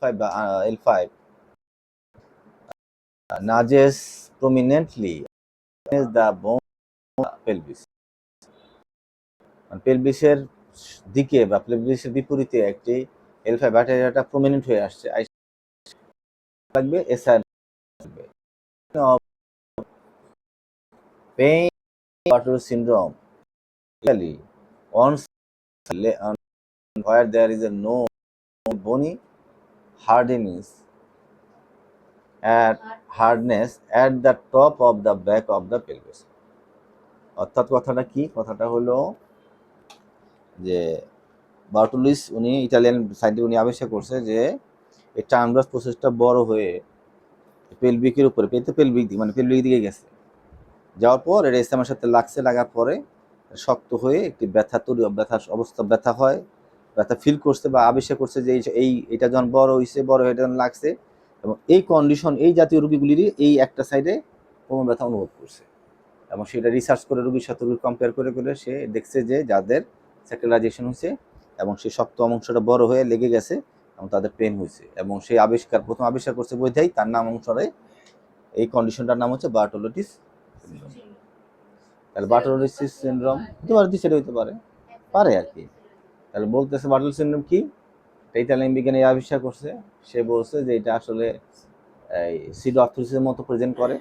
L5 nudges prominently against the bone pelvis. পেলভিসের দিকে বা পেলভিসের বিপরীতে একটি L5 ব্যাটারিয়াটা প্রমিনেন্ট হয়ে আসছে, লাগবে এসআর লাগবে। Pain Bartter syndrome usually once where there is a no bony hardness at the top of the back of the pelvis. অর্থাৎ কথাটা কি? কথাটা হলো যে বার্টোলিস উনি ইটালিয়ান সাইন্টিস্ট, উনি আবিষ্কার করছে যে এই ট্রান্সভার্স প্রসেসটা বড় হয়ে পেলভিকের উপরে পেলভিক দিকে গেছে, যাওয়ার পর এটা ইসলামের সাথে লাগছে, লাগার পরে শক্ত হয়ে একটি ব্যথা তৈরি, ব্যথা হয়, ব্যথা ফিল করছে বা আবিষ্কার করছে যে এটা যখন বড় হয়েছে, বড় হয়ে যখন লাগছে, এবং এই কন্ডিশন এই জাতীয় রোগীগুলিরই এই একটা সাইডে কোমর ব্যথা অনুভব করছে, এবং সেটা রিসার্চ করে রোগীর সাথে কম্পেয়ার করে করে সে দেখছে যে যাদের স্যাক্রালাইজেশন হয়েছে এবং সেই শক্ত অংশটা বড় হয়ে লেগে গেছে এবং তাদের পেন হয়েছে, এবং সেই প্রথম আবিষ্কার করছে বোঝাই তার নাম অনুসারে এই কন্ডিশনটার নাম হচ্ছে বার্টোলোটিস সিনড্রোম। তাহলে বার্টোলোটিস সিনড্রোম হতে পারে, সেটা হতে পারে আর কি। তাহলে বলতেছে বার্টোলোটিস সিনড্রোম কি, ইটালিয়ান বিজ্ঞানী আবিষ্কার করছে, সে বলছে যে এটা আসলে সিডোআর্থ্রাইটিসের মতো প্রেজেন্ট করে।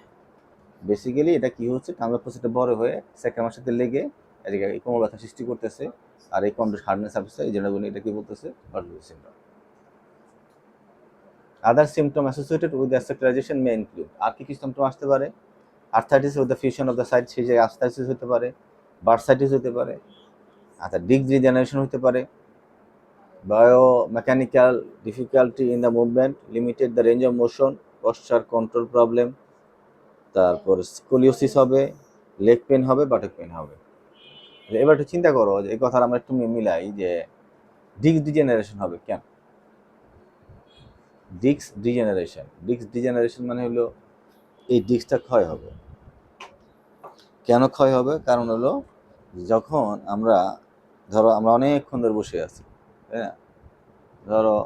বেসিক্যালি এটা কি হচ্ছে, ট্রান্সভার্স প্রসেসটা বড় হয়ে স্যাক্রামের সাথে লেগে এদিকে কোমর ব্যথা সৃষ্টি করতেছে, আর এই হার্ডনেস সার্ভিসে এই জন্য এটা কি বলতেছে Bertolotti's syndrome. Other symptom associated with sacralization may include, আর কি কি সিমটম আসতে পারে? Arthritis with the fusion of the side, সেই জায়গায় আর্থাইটিস হতে পারে, বার্সাইটিস হতে পারে, আচ্ছা ডিস্ক ডিজেনারেশন হতে পারে, biomechanical difficulty in the movement, limited the range of motion, posture control problem, তারপর স্কোলিওসিস হবে, লেগ পেন হবে, বাটক পেন হবে। এবার একটু চিন্তা করো যে এই কথা আমরা একটু মিলাই যে ডিস্ক ডিজেনারেশন হবে কেন? ডিস্ক ডিজেনারেশন মানে হলো এই ডিস্কটা ক্ষয় হবে। কেন ক্ষয় হবে? কারণ হলো যখন আমরা অনেকক্ষণ ধরে বসে আছি, তাই না? ধরো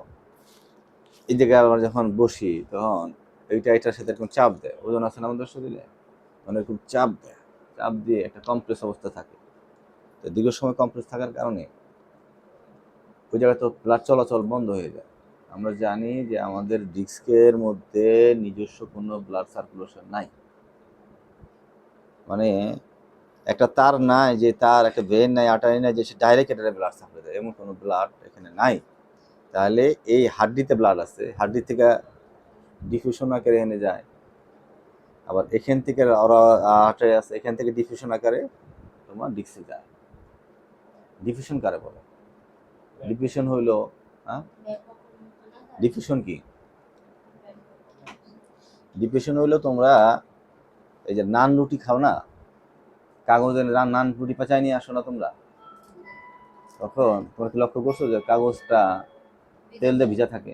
এই জায়গায় আমরা যখন বসি তখন এটার সাথে এরকম চাপ দেয়, ওজন আছে না আমাদের শরীরে, মানে এরকম চাপ দিয়ে একটা কমপ্লেক্স অবস্থা থাকে। তো দীর্ঘ সময় কমপ্লেক্স থাকার কারণে ওই জায়গায় তো ব্লাড চলাচল বন্ধ হয়ে যায়। আমরা জানি যে আমাদের ডিস্কের মধ্যে নিজস্ব কোনো ব্লাড সার্কুলেশন নাই, মানে একটা তার নাই যে তার একটা ভেন নাই, আর্টারি নাই যে সে ডাইরেক্ট এটা ব্লাড সাপ্লাই দেয়, এমন কোনো ব্লাড এখানে নাই। তাহলে এই হাড্ডিতে ব্লাড আছে, হাড্ডি থেকে ডিফিউশন আকারে এনে যায়, আবার এখান থেকে আর্টারি আছে, এখান থেকে ডিফিউশন আকারে তোমার ডিস্কে যায়। ডিফিউশন কারে বলে? ডিফিউশন হইলো ডিফিউশন কি? ডিফিউশন হইলো তোমরা এই যে নান রুটি খাও না, কাগজের নান রুটি পাচায় নিয়ে আসো না তোমরা, তখন তোমরা কি লক্ষ্য করছো যে কাগজটা তেল দিয়ে ভিজা থাকে?